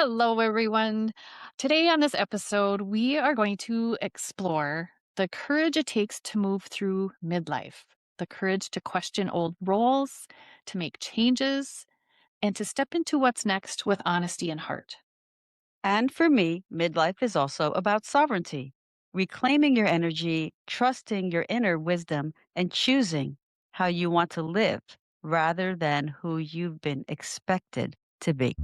Hello, everyone. Today on this episode, we are going to explore the courage it takes to move through midlife, the courage to question old roles, to make changes, and to step into what's next with honesty and heart. And for me, midlife is also about sovereignty, reclaiming your energy, trusting your inner wisdom, and choosing how you want to live rather than who you've been expected to be.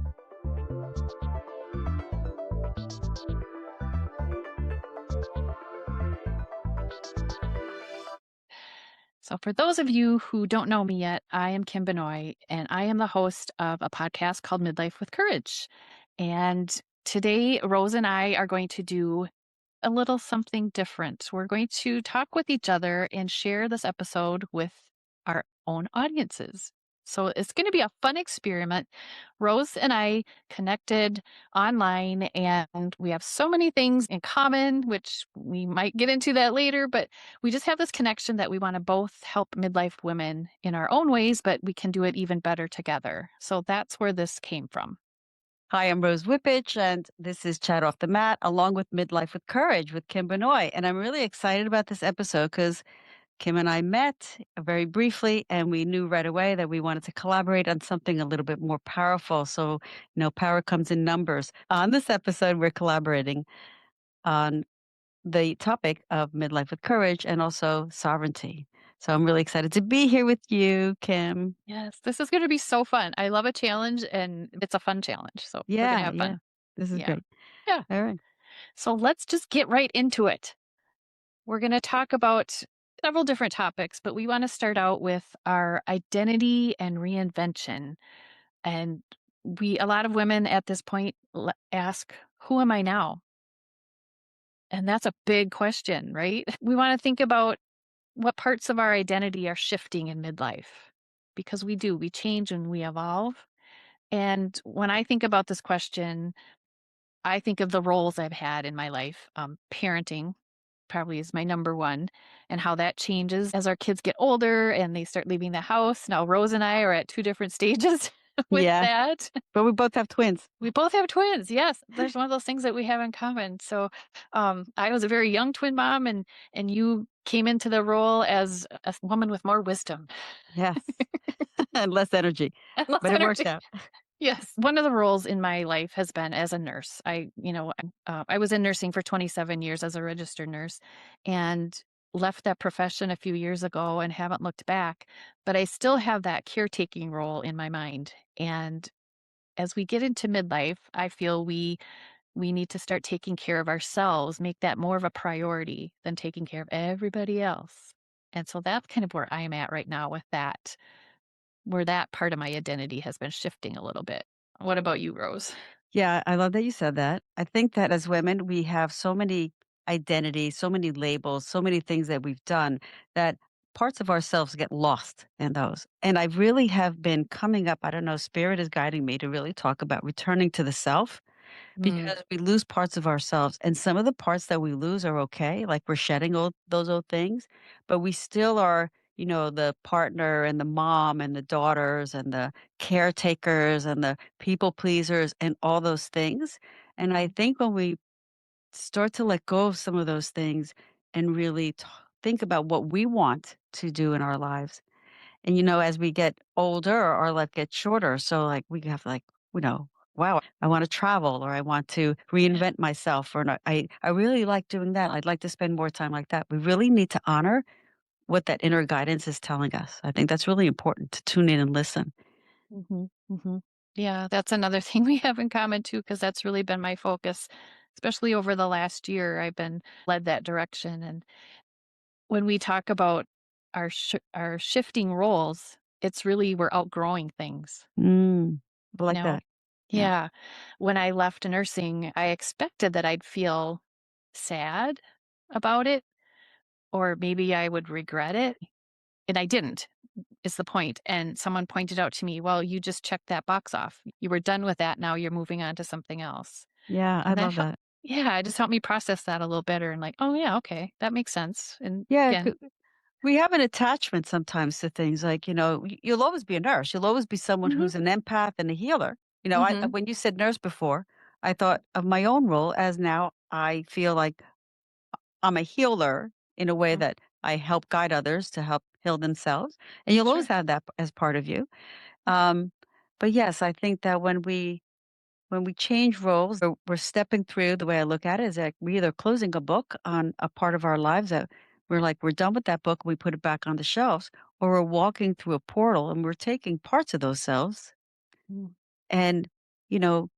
So, for those of you who don't know me yet, I am Kim Benoit, and I am the host of a podcast called Midlife with Courage. And today, Rose and I are going to do a little something different. We're going to talk with each other and share this episode with our own audiences. So it's going to be a fun experiment. Rose and I connected online, and we have so many things in common, which we might get into that later, but we just have this connection that we want to both help midlife women in our own ways, but we can do it even better together. So that's where this came from. Hi, I'm Rose Wippich, and this is Chat Off the Mat, along with Midlife with Courage with Kim Benoit. And I'm really excited about this episode because Kim and I met very briefly, and we knew right away that we wanted to collaborate on something a little bit more powerful. So, power comes in numbers. On this episode, we're collaborating on the topic of midlife with courage and also sovereignty. So, I'm really excited to be here with you, Kim. Yes, this is going to be so fun. I love a challenge and it's a fun challenge. So we're going to Yeah, have yeah. fun. This is Yeah. great. Yeah. All right. So let's just get right into it. We're going to talk about several different topics, but we want to start out with our identity and reinvention. And a lot of women at this point ask, who am I now? And that's a big question, right? We want to think about what parts of our identity are shifting in midlife because we change and we evolve. And when I think about this question, I think of the roles I've had in my life. Parenting probably is my number one, and how that changes as our kids get older and they start leaving the house. Now, Rose and I are at two different stages with Yeah, that. but we both have twins. We both have twins. Yes, there's one of those things that we have in common. So, I was a very young twin mom, and you came into the role as a woman with more wisdom Yes, and less energy, and less but it worked energy. out. Yes. One of the roles in my life has been as a nurse. I was in nursing for 27 years as a registered nurse and left that profession a few years ago and haven't looked back, but I still have that caretaking role in my mind. And as we get into midlife, I feel we need to start taking care of ourselves, make that more of a priority than taking care of everybody else. And so that's kind of where I'm at right now with that, where that part of my identity has been shifting a little bit. What about you, Rose? Yeah, I love that you said that. I think that as women, we have so many identities, so many labels, so many things that we've done that parts of ourselves get lost in those. And I really have been coming up, I don't know, spirit is guiding me to really talk about returning to the self Mm, because we lose parts of ourselves. And some of the parts that we lose are okay, like we're shedding those old things, but we still are, the partner and the mom and the daughters and the caretakers and the people pleasers and all those things. And I think when we start to let go of some of those things and really think about what we want to do in our lives, and, as we get older, our life gets shorter. So, like, we have, like, wow, I want to travel or I want to yeah. reinvent myself or not. I really like doing that. I'd like to spend more time like that. We really need to honor what that inner guidance is telling us. I think that's really important to tune in and listen. Mhm, mhm. Yeah, that's another thing we have in common too, because that's really been my focus, especially over the last year. I've been led that direction. And when we talk about our shifting roles, it's really we're outgrowing things. Mm, I You like know, that. Yeah. yeah. When I left nursing, I expected that I'd feel sad about it, or maybe I would regret it, and I didn't. Is the point. And someone pointed out to me, well, you just checked that box off. You were done with that. Now you're moving on to something else. Yeah. I And that love helped. that. Yeah, it just helped me process that a little better and like, oh yeah, okay, that makes sense. And Yeah. again, We have an attachment sometimes to things like, you'll always be a nurse. You'll always be someone hmm who's an empath and a healer. hmm When you said nurse before, I thought of my own role as now I feel like I'm a healer in a way Mm, that I help guide others to help heal themselves, and you'll always sure. have that as part of you. Um, but yes, I think that when we change roles, we're stepping through the way I look at it is like we're either closing a book on a part of our lives that we're done with that book, we put it back on the shelves, or we're walking through a portal and we're taking parts of those selves Mm. and, you know,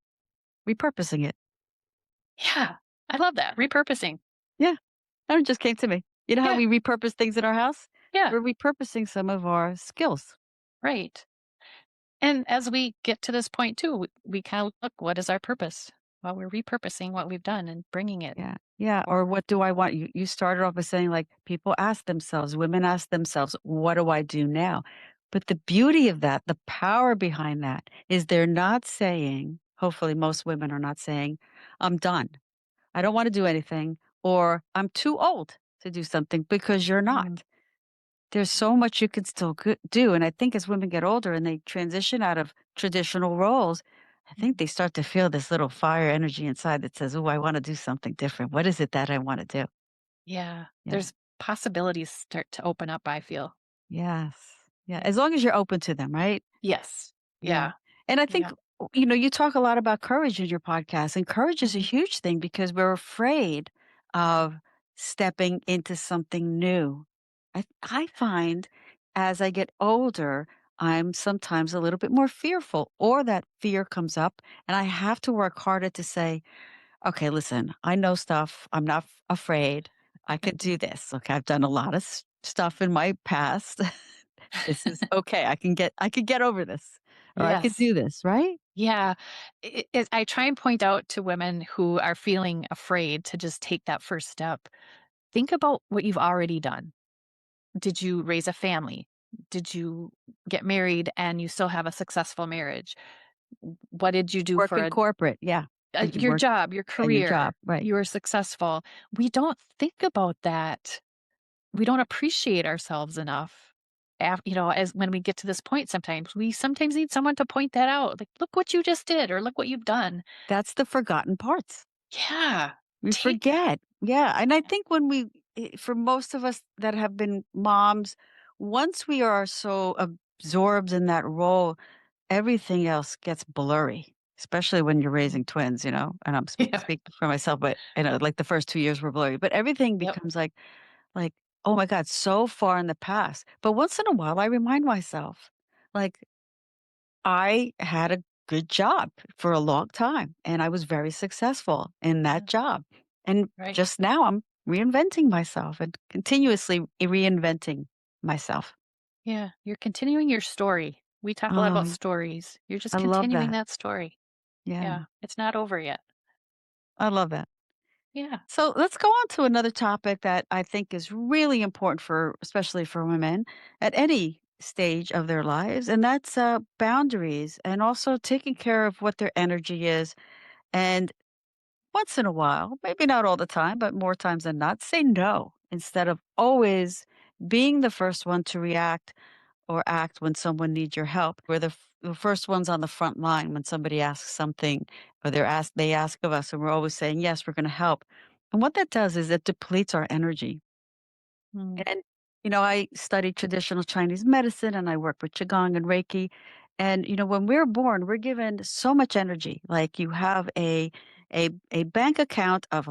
repurposing it. Yeah, I love that, repurposing. Yeah, that just came to me. You know how Yeah, we repurpose things in our house? yeah, We're repurposing some of our skills. right. And as we get to this point too, we kinda look, what is our purpose? Well, we're repurposing what we've done and bringing it Yeah. Yeah. Or forward. what do I want? You started off by saying like people ask themselves, women ask themselves, what do I do now? But the beauty of that, the power behind that is they're not saying, hopefully most women are not saying, I'm done. I don't want to do anything, or I'm too old to do something because you're Mm, not. There's so much you can still do. And I think as women get older and they transition out of traditional roles, I think mhm. they start to feel this little fire energy inside that says, oh, I want to do something different. What is it that I want to do? Yeah, Yeah. there's possibilities start to open up, I feel. Yes. Yeah. Yeah. As long as you're open to them, right? Yes. Yeah. Yeah, And I think, yeah. you talk a lot about courage in your podcast, and courage is a Mhm, huge thing because we're afraid of stepping into something new. I find as I get older, I'm sometimes a little bit more fearful, or that fear comes up, and I have to work harder to say, okay, listen, I know stuff. I'm not afraid. I could do this. Okay. I've done a lot of stuff in my past. This is okay. I could get over this, or I could yes. do this, right? Yeah. I try and point out to women who are feeling afraid to just take that first step. Think about what you've already done. Did you raise a family? Did you get married and you still have a successful marriage? What did you do Work for in corporate. Yeah. Did you your work job, your in your job? career? Right. You were successful. We don't think about that. We don't appreciate ourselves enough. As when we get to this point, sometimes we sometimes need someone to point that out. Like, look what you just did, or look what you've done. That's the forgotten parts. Yeah, We take that. forget. Yeah. And I think for most of us that have been moms, once we are so absorbed in that role, everything else gets blurry, especially when you're Mhm. raising twins, and I'm Yeah. speaking for myself, but like the first 2 years were blurry, but everything Yep. becomes like, oh my God, so far in the past. But once in a while, I remind myself, like, I had a good job for a long time and I was very successful in that Yeah. job. And Right. just now I'm reinventing myself and continuously reinventing myself. Yeah. You're continuing your story. We talk a lot about Oh, stories. You're just I love continuing that. that story. Yeah, Yeah. It's not over yet. I love that. Yeah. So let's go on to another topic that I think is really important especially for women at any stage of their lives, and that's boundaries and also taking care of what their energy is. And once in a while, maybe not all the time, but more times than not, say no instead of always being the first one to react or act when someone needs your help. We're the first ones on the front line when somebody asks something or they ask of us, and we're always saying, yes, we're going to help. And what that does is it depletes our energy. Mm. And, I study traditional Chinese medicine and I work with Qigong and Reiki. And, when we're born, we're given so much energy. Like you have a bank account of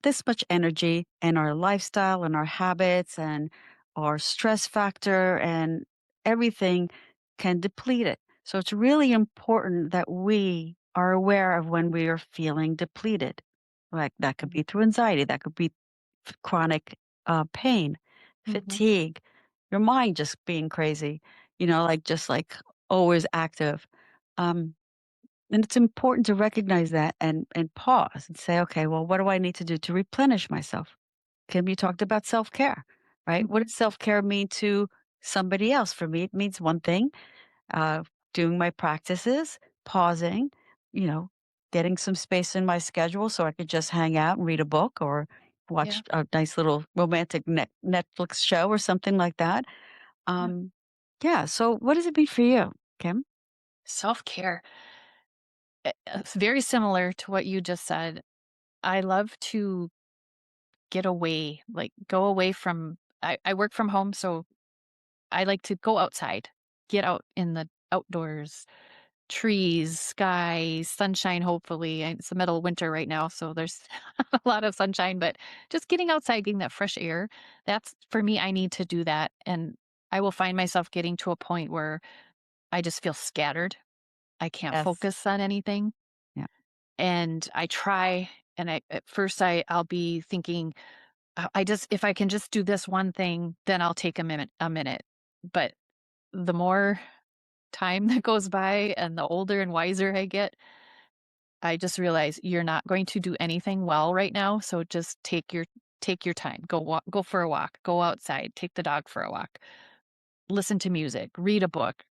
this much energy, and our lifestyle and our habits and our stress factor and everything can deplete it. So it's really important that we are aware of when we are feeling depleted. Like that could Mhm. be through anxiety, that could be chronic pain, Mhm. fatigue, your mind just being crazy, like just like always active. Um, and it's important to recognize that and pause and say, okay, well, what do I need to do to replenish myself? Kim, you talked about self care, right? What Mhm. does self care mean to somebody else? For me, it means one thing, uh, doing my practices, pausing, you know, getting some space in my schedule so I could just hang out and read a book or Yeah. watch a nice little romantic Netflix show or something like that. Yeah. Um, yeah. So, what does it mean for you, Kim? Self-care. It's very similar to what you just said. I love to get away, like go away from I work from home, so I like to go outside, get out in the outdoors, trees, sky, sunshine, hopefully. It's the middle of winter right now, so there's a lot of sunshine, but just getting outside, getting that fresh air, that's for me, I need to do that. And I will find myself getting to a point where I just feel scattered. I can't Yes. focus on anything. Yeah. And I try, and at first I'll be thinking, I just if I can just do this one thing, then I'll take a minute. But the more time that goes by and the older and wiser I get, I just realize you're not going to do anything well right now, so just take your time. Go for a walk, go outside, take the dog for a walk, listen to music, read a book,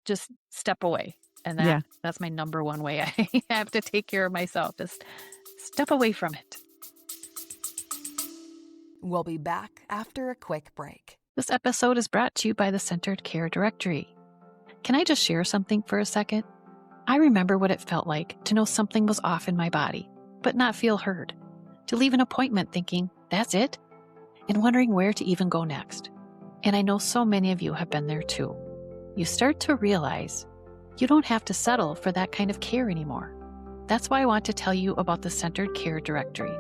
just step away. And Yeah. that's my number one way I have to take care of myself, just step away from it. We'll be back after a quick break. This episode is brought to you by the Centered Care Directory. Can I just share something for a second? I remember what it felt like to know something was off in my body, but not feel heard. To leave an appointment thinking, that's it? And wondering where to even go next. And I know so many of you have been there too. You start to realize you don't have to settle for that kind of care anymore. That's why I want to tell you about the Centered Care Directory.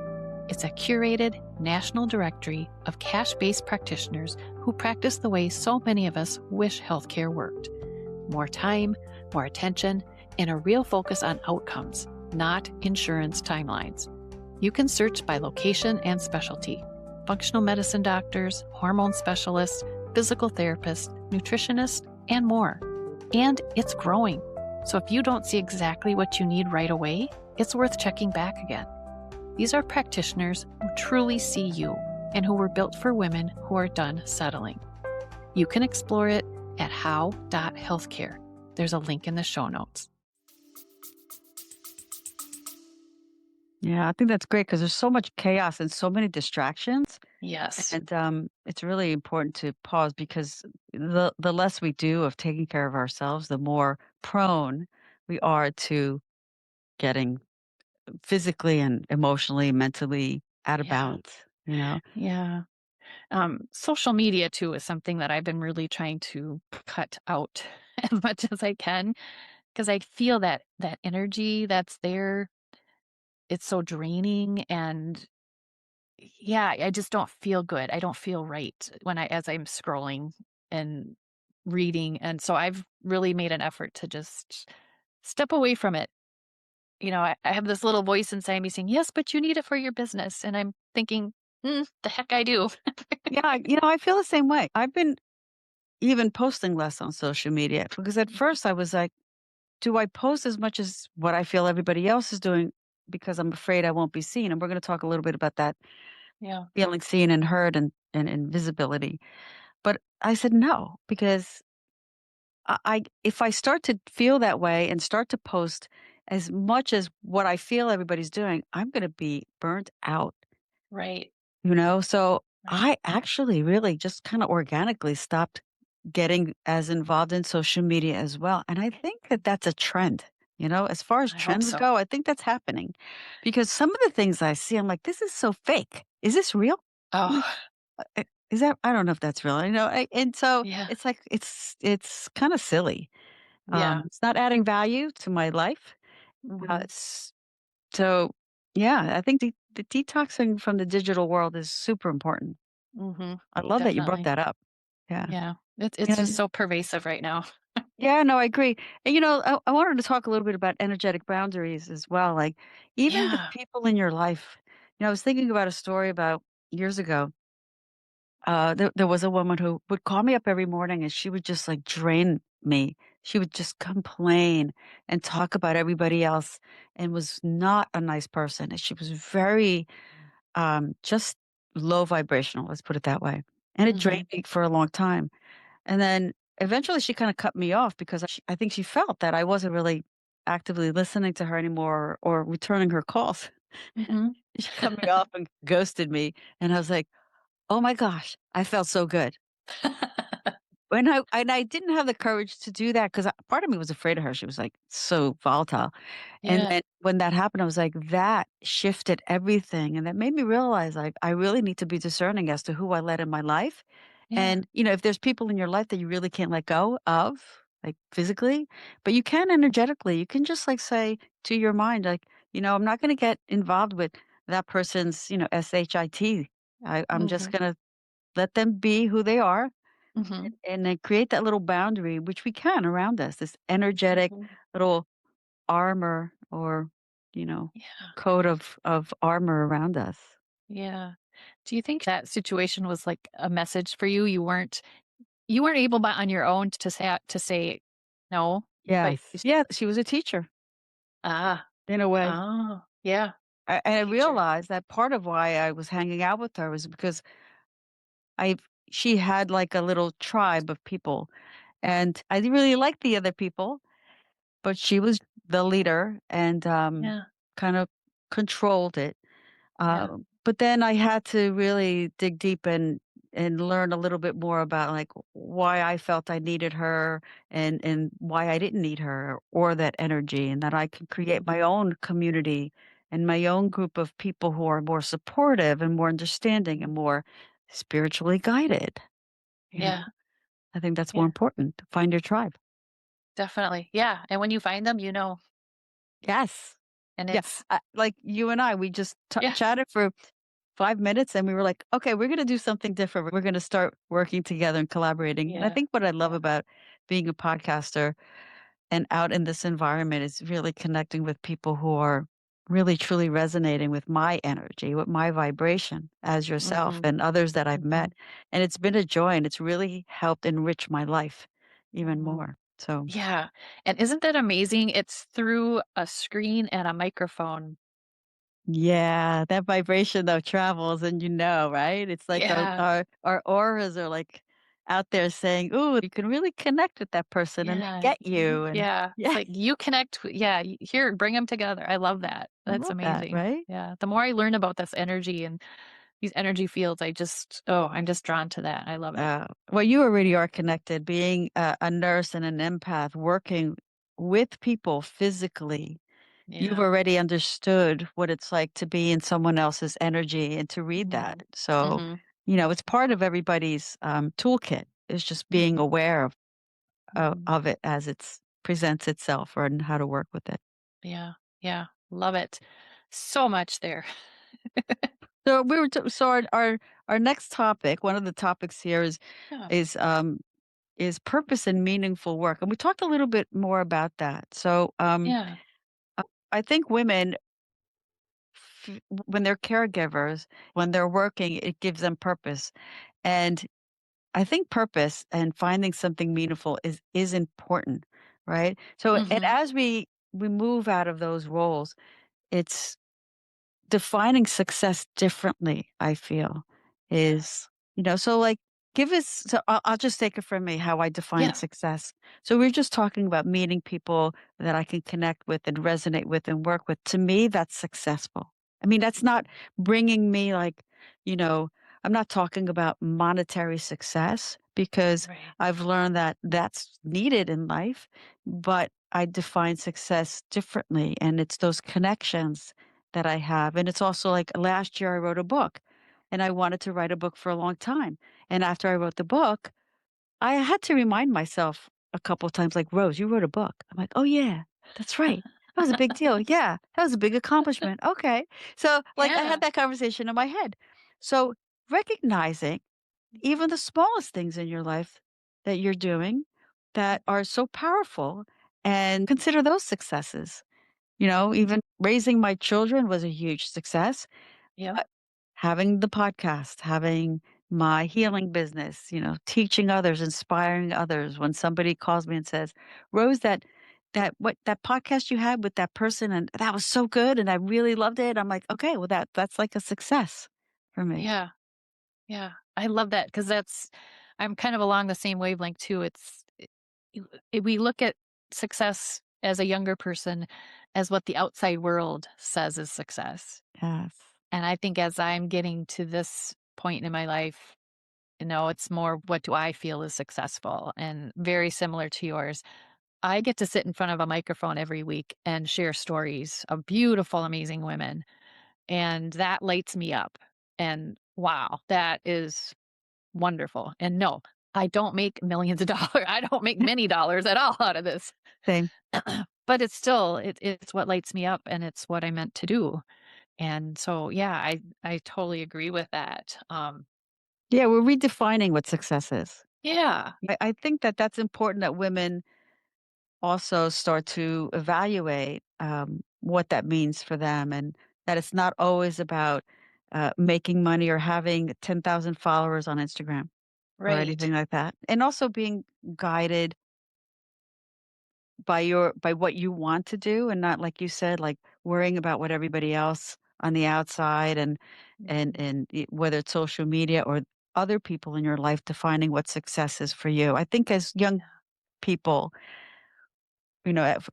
It's a curated national directory of cash-based practitioners who practice the way so many of us wish healthcare worked. More time, more attention, and a real focus on outcomes, not insurance timelines. You can search by location and specialty: functional medicine doctors, hormone specialists, physical therapists, nutritionists, and more. And it's growing. So if you don't see exactly what you need right away, it's worth checking back again. These are practitioners who truly see you and who were built for women who are done settling. You can explore it at how.healthcare. There's a link in the show notes. Yeah, I think that's great because there's so much chaos and so many distractions, Yes. and, it's really important to pause because the less we do of taking care of ourselves, the more prone we are to getting physically and emotionally, mentally out of Yeah. balance, you know? Yeah. Social media too is something that I've been really trying to cut out as much as I can because I feel that energy that's there, it's so draining, and yeah, I just don't feel good. I don't feel right when as I'm scrolling and reading, and so I've really made an effort to just step away from it. I have this little voice inside me saying, "Yes, but you need it for your business," and I'm thinking, "The heck I do." Yeah, I feel the same way. I've been even posting less on social media because at first I was like, do I post as much as what I feel everybody else is doing because I'm afraid I won't be seen? And we're going to talk a little bit about that Yeah. feeling seen and heard and visibility. But I said no because if I start to feel that way and start to post as much as what I feel everybody's doing, I'm going to be burnt out. Right. So Right. I actually really just kind of organically stopped getting as involved in social media as well. And I think that that's a trend. As far as I hope trends so. go, I think that's happening because some of the things I see, I'm like, this is so fake. Is this real? I'm like, Oh, Is that? I don't know if that's real. And so yeah. it's like it's kind of silly. Yeah. It's not adding value to my life. Mhm. It's so yeah. I think the detoxing from the digital world is super important. Mhm. I love that you brought Definitely. that up. Yeah. Yeah. It's just And so pervasive right now. yeah, no, I agree. And I wanted to talk a little bit about energetic boundaries as well. Like even the Yeah. people in your life. I was thinking about a story about years ago. There was a woman who would call me up every morning and she would just like drain me. She would just complain and talk about everybody else and was not a nice person. And she was very just low vibrational, let's put it that way. And it Mhm. drained me for a long time. And then eventually she kind of cut me off because I think she felt that I wasn't really actively listening to her anymore or returning her calls. Mhm. She cut me off and ghosted me. And I was like, oh my gosh, I felt so good. And I didn't have the courage to do that because part of me was afraid of her. She was, like, so volatile. And Yeah. then when that happened, I was like, that shifted everything, and that made me realize, like, I really need to be discerning as to who I let in my life. Yeah. And, if there's people in your life that you really can't let go of, like, physically, but you can energetically, you can just, like, say to your mind, like, "I'm not gonna get involved with that person's, shit. I'm just Mhm. gonna let them be who they are, Mhm. and then create that little boundary, which we can around us, this energetic Mhm. little armor or, you know, Yeah. coat of armor around us." Yeah. Do you think that situation was like a message for you? You weren't able by on your own to say no, but Yes. you said, Yeah, she was a teacher ah, in a way. oh, yeah, And I teacher. realized that part of why I was hanging out with her was because I she had, like, a little tribe of people, and I didn't really like the other people, but she was the leader and, Yeah, kind of controlled it. yeah. But then I had to really dig deep and learn a little bit more about, like, why I felt I needed her and why I didn't need her or that energy, and that I could create my own community and my own group of people who are more supportive and more understanding and more spiritually guided, you know? Yeah, I think that's more yeah, important, to find your tribe. definitely. Yeah, and when you find them, Yes. and Yeah, it's like you and I, we just yeah, chatted for 5 minutes and we were like, "Okay, we're gonna do something different. We're gonna start working together and collaborating." And I yeah, think what I love yeah, about being a podcaster and out in this environment is really connecting with people who are really truly resonating with my energy, with my vibration as yourself mhm, and others that I've met. mhm, And it's been a joy and it's really helped enrich my life even mhm. more. So, Yeah, and isn't that amazing? It's through a screen and a microphone. yeah, that vibration though travels and right? It's like our Yeah, our auras are like out there saying, "Ooh, you can really connect with that person and they yeah, get you." And yeah. It's yeah, like you connect yeah, here, bring them together. I love that. I That's love that, amazing. right? Yeah, the more I learn about this energy and these energy fields, I'm just drawn to that. I love it. Well, you already are connected. Being a nurse and an empath, working with people physically, you've Yeah. already understood what it's like to be in someone else's energy and to read that. Mhm. So, Mhm. it's part of everybody's toolkit. Is just being Mhm. aware Mhm. of it as it's presents itself or and how to work with it. Yeah. Yeah. Love it. So much there. So we were so our next topic, one of the topics here Yeah. is um is purpose and meaningful work, and we talked a little bit more about that. So Yeah. uh, I think women when they're caregivers, when they're working, it gives them purpose, and I think purpose and finding something meaningful is important, right? So and Mhm. as we move out of those roles, it's defining success differently, I feel, Yeah. is, so like, give us, so I'll just take it from me how I define Yeah. success. So we're just talking about meeting people that I can connect with and resonate with and work with. To me, that's successful. I mean, that's not bringing me like, you know, I'm not talking about monetary success because Right. I've learned that that's needed in life, but I define success differently. And it's those connections that I have, and it's also like last year I wrote a book, and I wanted to write a book for a long time, and after I wrote the book, I had to remind myself a couple of times like, "Rose, you wrote a book." I'm like, "Oh, yeah, that's right. That was a big deal. Yeah, that was a big accomplishment. Okay." So, like, I had Yeah. that conversation in my head. So, recognizing even the smallest things in your life that you're doing that are so powerful and consider those successes. Even raising my children was a huge success. Yep. Uh, Having the podcast, having my healing business, teaching others, inspiring others. When somebody calls me and says, "Rose, that podcast you had with that person, and that was so good, and I really loved it." I'm like, "Okay, well that's like a success for me." Yeah. Yeah. I love that because I'm kind of along the same wavelength too. We look at success as a younger person as what the outside world says is success. Yes. And I think as I'm getting to this point in my life, No, it's more what do I feel is successful, and very similar to yours. I get to sit in front of a microphone every week and share stories of beautiful, amazing women, and that lights me up. And wow, that is wonderful. And no, I don't make millions of dollars. I don't make many dollars at all out of this. Same. But it's still it's what lights me up and it's what I meant to do. And so yeah, I totally agree with that. Yeah, we're redefining what success is. Yeah, I think that that's important that women also start to evaluate what that means for them and that it's not always about making money or having 10,000 followers on Instagram or right. anything like that. And also being guided by what you want to do and not like you said, like worrying about what everybody else on the outside and Mhm. whether it's social media or other people in your life defining what success is for you. I think as young people,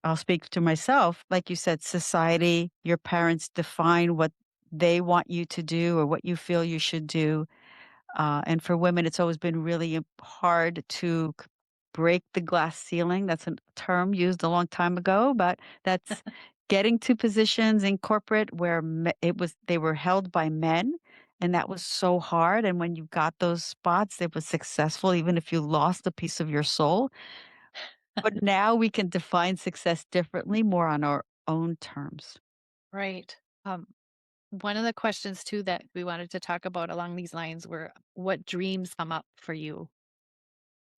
I'll speak to myself, like you said, society, your parents define what they want you to do or what you feel you should do. And for women, it's always been really hard to break the glass ceiling. That's a term used a long time ago, but that's getting to positions in corporate where they were held by men, and that was so hard. And when you got those spots, it was successful, even if you lost a piece of your soul. But now we can define success differently, more on our own terms. Right. Um, One of the questions too that we wanted to talk about along these lines were what dreams come up for you?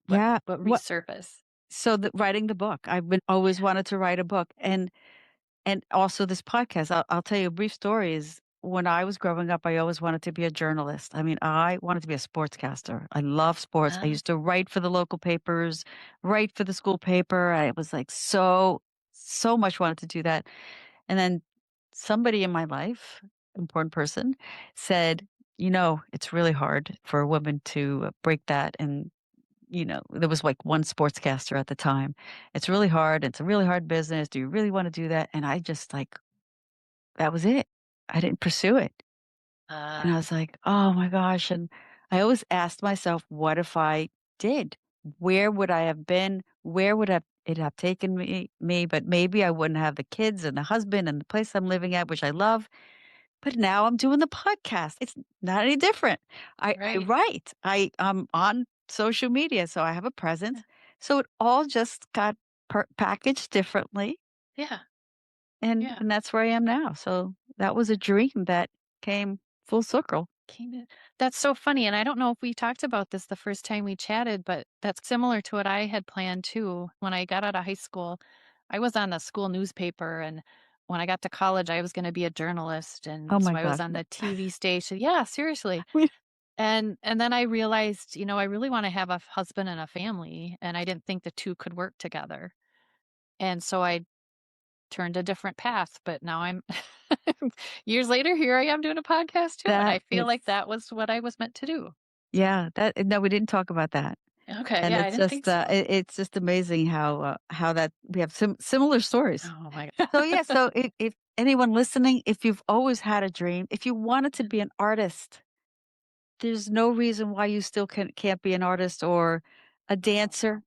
Yeah. What What? resurface? So writing the book, I've been always wanted to write a book, and also this podcast. I'll tell you a brief story. Is when I was growing up, I always wanted to be a journalist. I mean, I wanted to be a sportscaster. I love sports. I Uh, used to write for the local papers, write for the school paper. I was like so much wanted to do that. And then somebody in my life, important person, said, it's really hard for a woman to break that. And, there was like one sportscaster at the time. It's really hard. It's a really hard business. Do you really want to do that? And I just like, that was it. I didn't pursue it. And uh, I was like, oh my gosh. And I always asked myself, what if I did? Where would I have been? Where would it have taken me? But maybe I wouldn't have the kids and the husband and the place I'm living at, which I love. But now I'm doing the podcast. It's not any different. I right. write. I'm on social media, so I have a Yeah. presence. So it all just got packaged differently, Yeah. Yeah. and that's where I am now. So that was a dream that came full circle. Came in. That's so funny. And I don't know if we talked about this the first time we chatted, but that's similar to what I had planned too. When I got out of high school, I was on the school newspaper. And when I got to college, I was going to be a journalist. Oh And so my I was gosh. on the TV station. Yeah, seriously. We- And then I realized, I really want to have a husband and a family. And I didn't think the two could work together. And so I turned a different path, but now I'm years later, here I am doing a podcast too, and That I feel is, like that was what I was meant to do. yeah, no, we didn't talk about that. Okay, And yeah, I it's didn't think just, so. it's just amazing how that we have similar stories. Oh my So, god. yeah, so if anyone listening, if you've always had a dream, if you wanted to be an artist, there's no reason why you still can't be an artist or a dancer.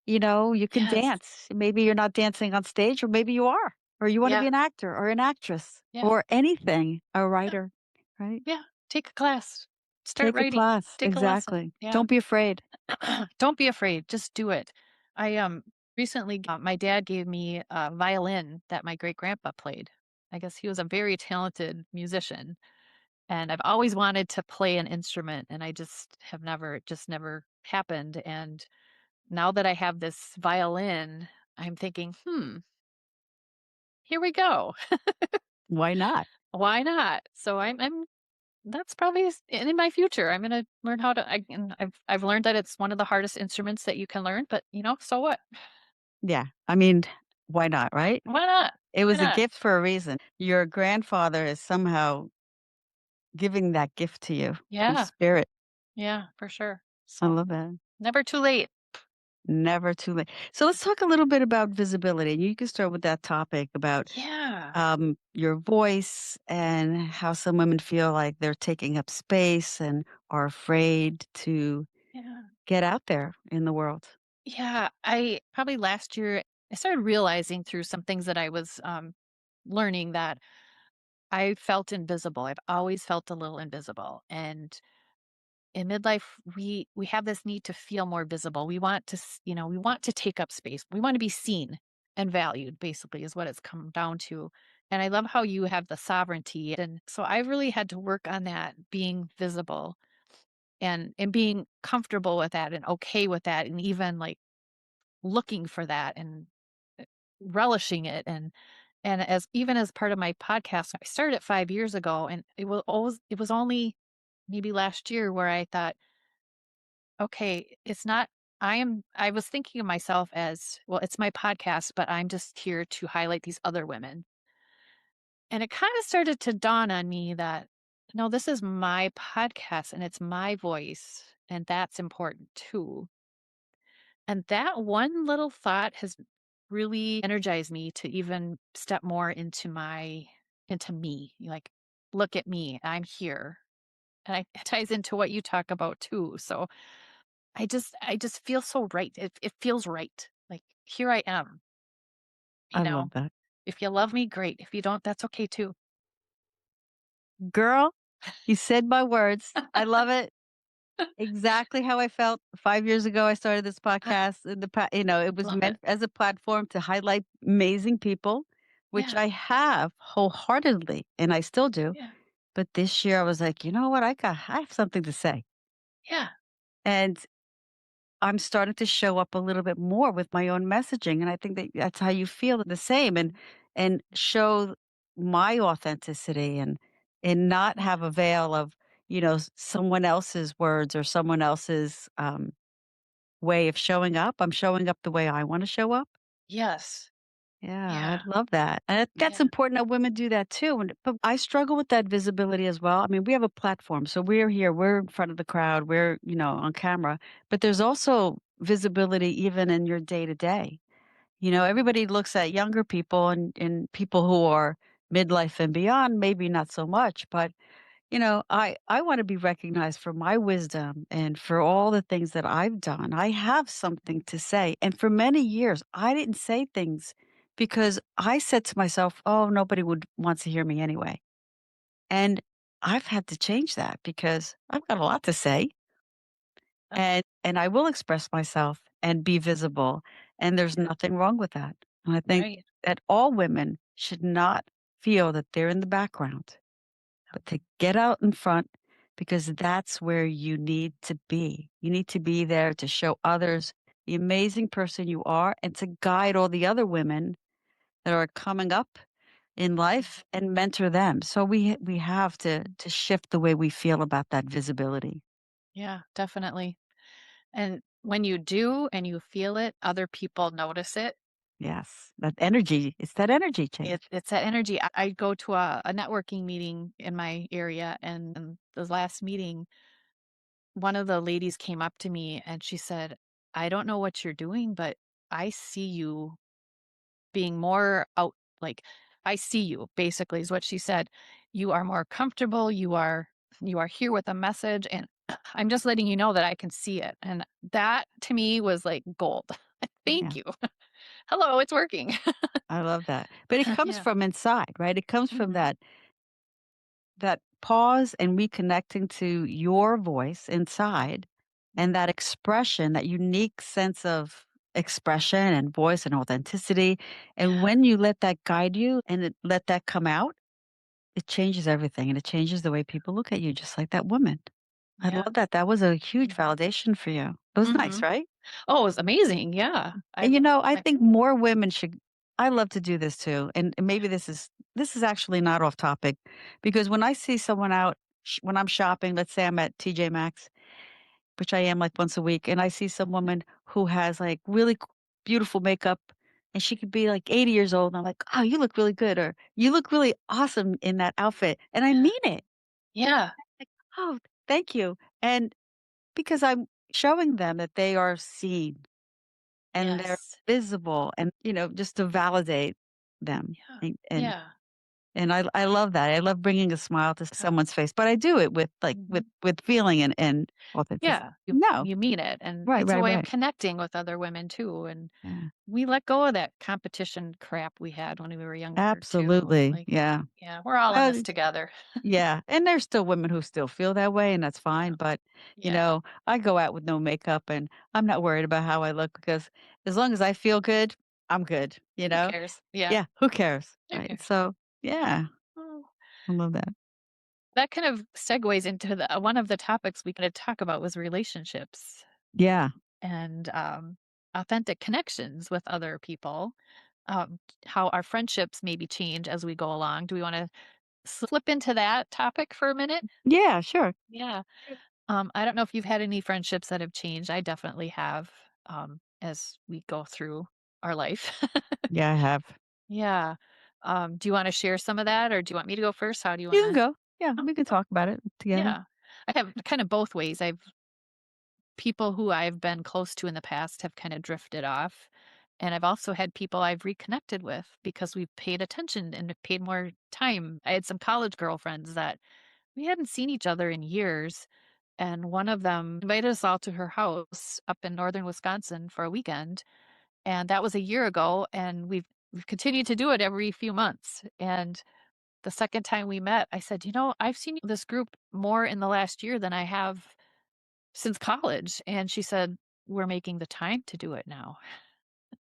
You can Yes. dance. Maybe you're not dancing on stage, or maybe you are, or you want to be Yeah, an actor or an actress yeah, or anything, a yeah, writer, right? yeah. Take a class. Start Take a writing. class. Take a lesson. Exactly. Yeah. Don't be afraid. Don't be afraid, just do it. I, recently my dad gave me a violin that my great-grandpa played. I guess he was a very talented musician. And I've always wanted to play an instrument, and I just have never it just never happened, and now that I have this violin, I'm thinking, "Hmm, here we go. Why not? Why not?" So I'm that's probably in my future. I'm gonna learn how to and I've learned that it's one of the hardest instruments that you can learn, but, so what? Yeah. I mean, why not, right? Why not? It Why was a not? gift for a reason. Your grandfather is somehow giving that gift to you in Yeah, spirit. yeah, for sure. I So, love that. never too late. Never too late. So let's talk a little bit about visibility. You can start with that topic about Yeah. your voice and how some women feel like they're taking up space and are afraid to. Yeah. get out there in the world. Yeah, I probably last year I started realizing through some things that I was learning that I felt invisible. I've always felt a little invisible. And in midlife, we have this need to feel more visible. We want to, we want to take up space. We want to be seen and valued, basically, is what it's come down to. And I love how you have the sovereignty. And so I really had to work on that being visible and being comfortable with that and okay with that and even like looking for that and uh, relishing it and as even as part of my podcast, I started it 5 years ago and it was only maybe last year where I thought, okay, it's not I was thinking of myself as, well, it's my podcast, but I'm just here to highlight these other women. And it kind of started to dawn on me that no, this is my podcast and it's my voice and that's important too. And that one little thought has really energized me to even step more into me. Like, look at me, I'm here. And it ties into what you talk about too. So I just feel so right. It feels right. Like here I am, you I know. love that. If you love me, great. If you don't, that's okay too. Girl, you said my words. I love it. Exactly how I felt 5 years ago. I started this Ah, podcast. It was love it. meant as a platform to highlight amazing people, which Yeah. I have wholeheartedly, and I still do. Yeah. But this year I was like, you know what? I have something to say. Yeah. And I'm starting to show up a little bit more with my own messaging. And I think that that's how you feel the same and show my authenticity and not Yeah. have a veil of, someone else's words or someone else's way of showing up. I'm showing up the way I want to show up. Yes. Yeah, I Yeah. love that. And that's Yeah. important that women do that too. But I struggle with that visibility as well. I mean, we have a platform. So we're here, we're in front of the crowd, we're, on camera. But there's also visibility even in your day to day. Everybody looks at younger people and people who are midlife and beyond, maybe not so much. But I want to be recognized for my wisdom and for all the things that I've done. I have something to say. And for many years, I didn't say things because I said to myself, oh, nobody would want to hear me anyway. And I've had to change that because I've got a lot to say Uh, and I will express myself and be visible. And there's yeah. nothing wrong with that. And I think Right. that all women should not feel that they're in the background but to get out in front because that's where you need to be. You need to be there to show others the amazing person you are and to guide all the other women that are coming up in life and mentor them. So we have to shift the way we feel about that visibility. Yeah, definitely. And when you do and you feel it, other people notice it. Yes. That energy, it's that energy change. It's that energy. I go to a networking meeting in my area, and the last meeting, one of the ladies came up to me and she said, I don't know what you're doing, but I see you being more out, like, I see you, basically, is what she said. You are more comfortable. You are here with a message, and I'm just letting you know that I can see it. And that to me was like gold. Thank Yeah. you. Hello, it's working. I love that. But it comes Yeah. from inside, right? It comes from Mhm. that pause and reconnecting to your voice inside and that expression, that unique sense of expression and voice and authenticity. And Yeah. when you let that guide you and let that come out, it changes everything and it changes the way people look at you, just like that woman. I Yeah. love that. That was a huge Mhm. validation for you. It was nice, Mhm. right? Oh, it was amazing. Yeah. I And love I like think more women should I love to do this too. And maybe this is actually not off topic because when I see someone out when I'm shopping, let's say I'm at TJ Maxx, which I am like once a week, and I see some woman who has like really beautiful makeup and she could be like 80 years old and I'm like, "Oh, you look really good," or "You look really awesome in that outfit." And I yeah. mean it. Yeah. Like, "Oh, thank you." And because I'm showing them that they are seen and they're Yes. visible and, just to validate them. Yeah. And Yeah. And I love that. I love bringing a smile to Yeah. someone's face, but I do it with, like, Mhm. with feeling and authenticity. Yeah, you No. you mean it, and Right, it's a right, way of right. connecting with other women too, and Yeah. we let go of that competition crap we had when we were younger too, Absolutely. like, Yeah. yeah, we're all in Well, this together. yeah, and there's still women who still feel that way, and that's Yeah, fine, but, yeah, I go out with no makeup, and I'm not worried about how I look because as long as I feel good, I'm good, you who know? cares? Yeah, Yeah, who cares, who right? cares? So, yeah, Oh, I love that. that kind of segues into the one of the topics we gonna talk about was relationships Yeah. and, authentic connections with other people, how our friendships maybe change as we go along. Do we wanna slip into that topic for a minute? Yeah, sure. Yeah. I don't know if you've had any friendships that have changed. I definitely have, as we go through our life. Yeah, I have. Yeah. Do you want to share some of that, or do you want me to go first? How do you You want can to? go. Yeah, Oh, we can talk about it together. yeah. I have kind of both ways. I've people who I've been close to in the past have kind of drifted off. And I've also had people I've reconnected with because we've paid attention and paid more time. I had some college girlfriends that we hadn't seen each other in years. And one of them invited us all to her house up in northern Wisconsin for a weekend. And that was a year ago. And we've continued to do it every few months. And the second time we met, I said, I've seen this group more in the last year than I have since college. And she said, we're making the time to do it now.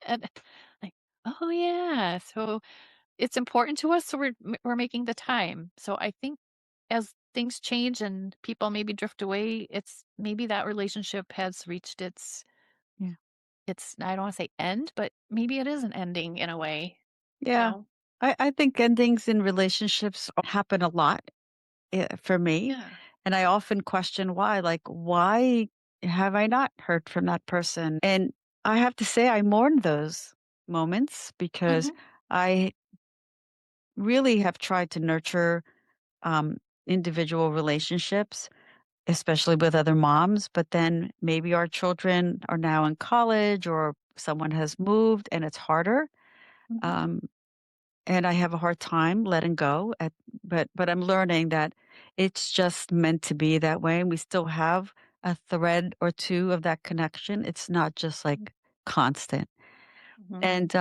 And like, oh yeah. So it's important to us. So we're making the time. So I think as things change and people maybe drift away, it's maybe that relationship has reached Yeah. its I don't want to say end, but maybe it is an ending in a way, you Yeah. know? I think endings in relationships happen a lot, for me, Yeah. and I often question why, like, why have I not heard from that person? And I have to say I mourn those moments because Mhm. I really have tried to nurture, um, individual relationships, especially with other moms, but then maybe our children are now in college or someone has moved and it's harder. Mhm. Um, and I have a hard time letting go but I'm learning that it's just meant to be that way and we still have a thread or two of that connection. It's not just like constant. Mhm. And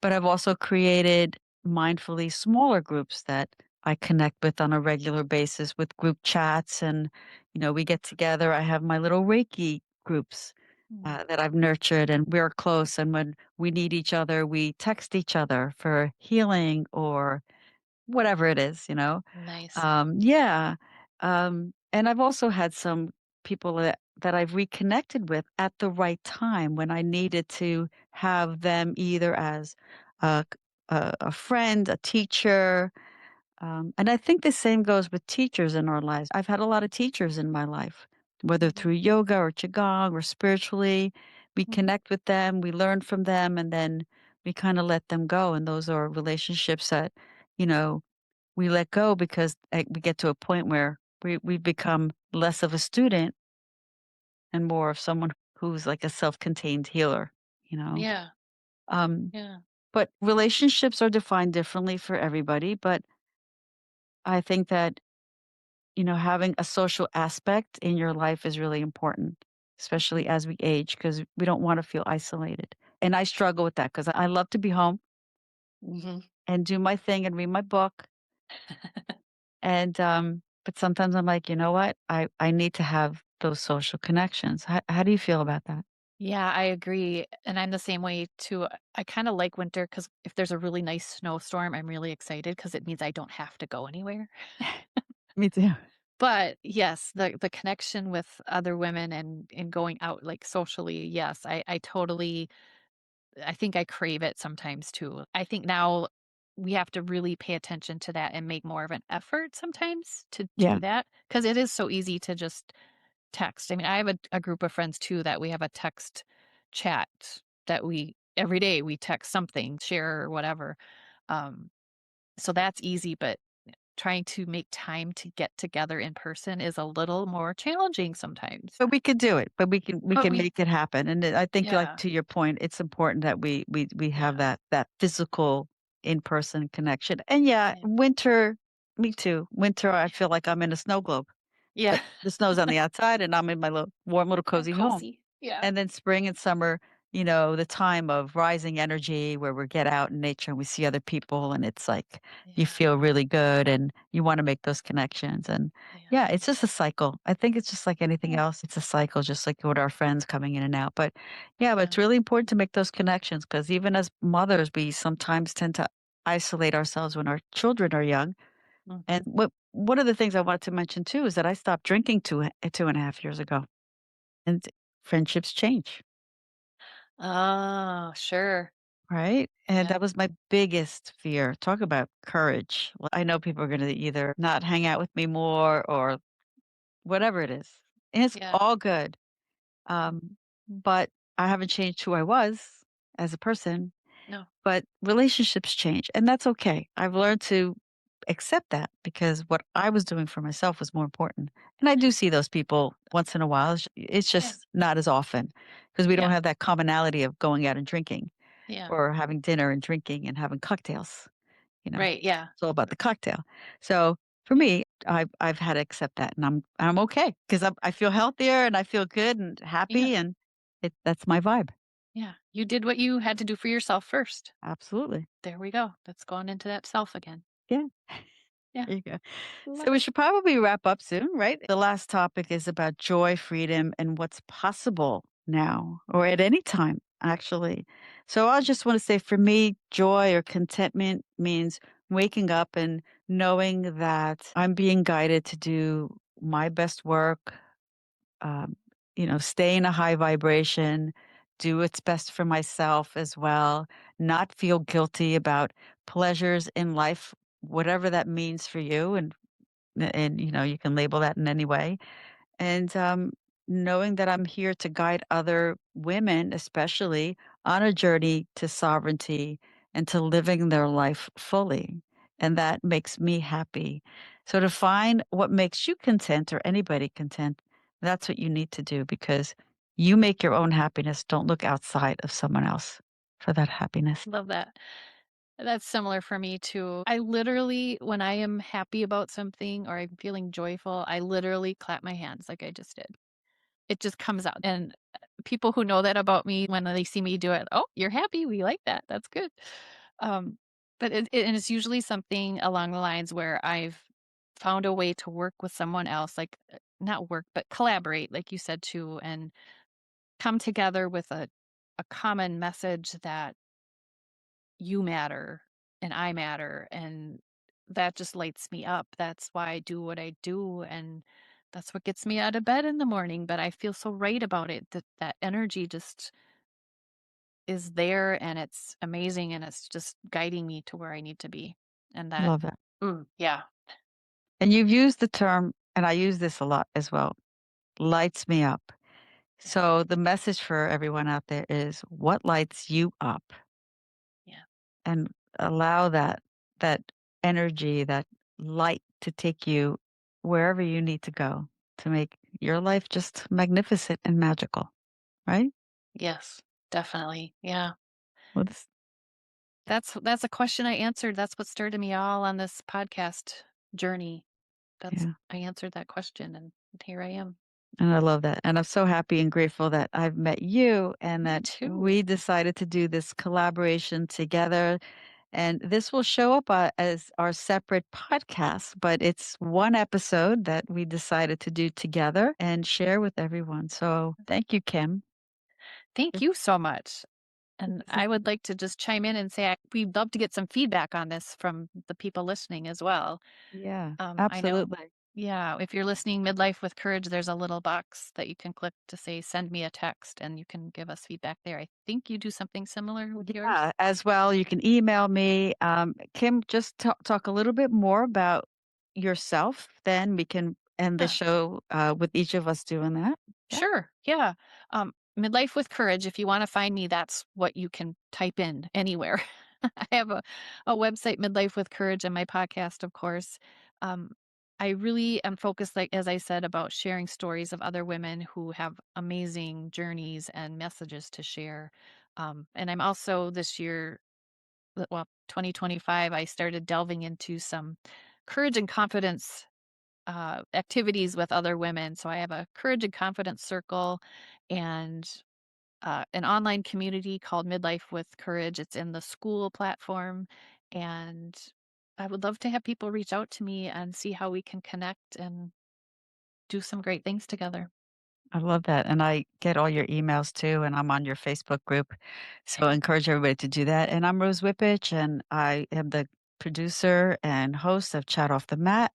but I've also created mindfully smaller groups that I connect with on a regular basis with group chats and we get together. I have my little Reiki groups Mm. that I've nurtured and we're close. And when we need each other, we text each other for healing or whatever it is. Nice. Yeah. And I've also had some people that I've reconnected with at the right time when I needed to have them either as a, a friend, a teacher, and I think the same goes with teachers in our lives. I've had a lot of teachers in my life, whether Mhm. through yoga or qigong or spiritually. We Mhm. connect with them, we learn from them, and then we kind of let them go. And those are relationships that, you know, we let go because we get to a point where we become less of a student and more of someone who's like a self-contained healer, you know. Yeah. Um, Yeah. but relationships are defined differently for everybody. But I think that having a social aspect in your life is really important, especially Mhm. as we age, because we don't want to feel isolated. And I struggle with that because I love to be home Mhm. and do my thing and read my book. And but sometimes I'm like, you know what? I need to have those social connections. How do you feel about that? Yeah, I agree, and I'm the same way too. I kinda like winter because if there's a really nice snowstorm, I'm really excited because it means I don't have to go anywhere. Me too. But, yes, the connection with other women and going out, like, socially, yes, I totally I think I crave it sometimes too. I think now we have to really pay attention to that and make more of an effort sometimes to Yeah. do that because it is so easy to just text. I mean, I have a group of friends too that we have a text chat that we every day we text something, share or whatever. Um, so that's easy, but trying to make time to get together in person is a little more challenging sometimes. But we could do it. But we But can we make it happen. And I think, like yeah, to your point, it's important that we have yeah. that physical. in-person connection. And yeah, Yeah. winter, me too. Winter, I feel like I'm in a snow globe, Yeah. but the snow's on the outside and I'm in my little warm little Yeah, cozy home. cozy. Yeah. And then spring and summer, the time of rising energy where we get out in nature and we see other people and it's like you Yeah. feel really good and you want to make those connections. And Yeah. yeah, it's just a cycle. I think it's just like anything Yeah. else. It's a cycle, just like with our friends coming in and out. But yeah, but Yeah. it's really important to make those connections because even as mothers, we sometimes tend to isolate ourselves when our children are young. And Mhm. one of the things I wanted to mention too is that I stopped drinking 2.5 years ago, and friendships change. Oh, sure. Right? And Yeah. that was my biggest fear. Talk about courage. Well, I know people are going to either not hang out with me more or whatever it is. And it's Yeah. all good. Mm. But I haven't changed who I was as a person, No. but relationships change. And that's okay. I've learned to accept that because what I was doing for myself was more important. And I do see those people once in a while. It's Yeah. just not as often because we don't Yeah. have that commonality of going out and drinking Yeah. or having dinner and drinking and having cocktails, you know? Right. Yeah. It's all about the cocktail. So for me, I've had to accept that and I'm okay because I feel healthier and I feel good and Yeah. happy and that's my vibe. Yeah. You did what you had to do for yourself first. Absolutely. There we go. That's going into that self again. Yeah. Yeah. There you go. So Love we it. should probably wrap up soon, right? The last topic is about joy, freedom, and what's possible now or at any time, actually. So I just want to say for me, joy or contentment means waking up and knowing that I'm being guided to do my best work, um, stay in a high vibration, do what's best for myself as well, not feel guilty about pleasures in life, whatever that means for you. And you can label that in any way. And knowing that I'm here to guide other women, especially on a journey to sovereignty and to living their life fully. And that makes me happy. So to find what makes you content or anybody content, that's what you need to do because you make your own happiness. Don't look outside of someone else for that happiness. Love that. That's similar for me too. I literally, when I am happy about something or I'm feeling joyful, I literally clap my hands like I just did. It just comes out. And people who know that about me, when they see me do it, oh, you're happy. We like that. That's good. Um, but and it's usually something along the lines where I've found a way to work with someone else, like not work, but collaborate, like you said too, and come together with a common message that you matter and I matter. And that just lights me up. That's why I do what I do. And that's what gets me out of bed in the morning. But I feel so right about it that that energy just is there and it's amazing and it's just guiding me to where I need to be. And that, Love that. yeah, And you've used the term, and I use this a lot as well, lights me up. yeah, So the message for everyone out there is what lights you up yeah, and allow that energy, that light to take you wherever you need to go to make your life just magnificent and magical, right? yes, definitely. Yeah. Well, That's a question I answered. That's what started me all on this podcast journey. That's yeah. I answered that question and here I am. And I love that. And I'm so happy and grateful that I've met you and Me that too. we decided to do this collaboration together. And this will show up as our separate podcasts, but it's one episode that we decided to do together and share with everyone. So thank you, Kim. Thank This you so much. And this is, I would like to just chime in and say we'd love to get some feedback on this from the people listening as well. yeah, I know, absolutely. yeah, if you're listening Midlife with Courage, there's a little box that you can click to say, send me a text, and you can give us feedback there. I think you do something similar with yours. Yeah, as well, you can email me. Kim, just talk a little bit more about yourself. Then we can end the Yeah. show with each of us doing that. Yeah. Sure. Yeah. Midlife with Courage. If you want to find me, that's what you can type in anywhere. I have a website, Midlife with Courage, and my podcast, of course. Um, I really am focused, like as I said, about sharing stories of other women who have amazing journeys and messages to share. And I'm also this year well, 2025, I started delving into some courage and confidence activities with other women. So I have a courage and confidence circle and an online community called Midlife with Courage. It's in the school platform. And I would love to have people reach out to me and see how we can connect and do some great things together. I love that, and I get all your emails too, and I'm on your Facebook group, so I encourage everybody to do that, and I'm Rose Wippich, and I am the producer and host of Chat Off the Mat.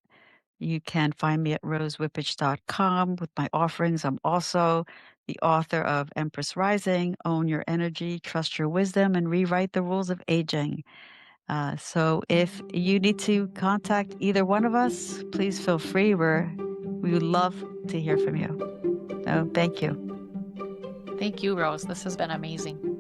You can find me at rosewippich.com with my offerings. I'm also the author of Empress Rising, Own Your Energy, Trust Your Wisdom, and Rewrite the Rules of Aging. So if you need to contact either one of us, please feel free. We would love to hear from you. So thank you. Thank you, Rose. This has been amazing.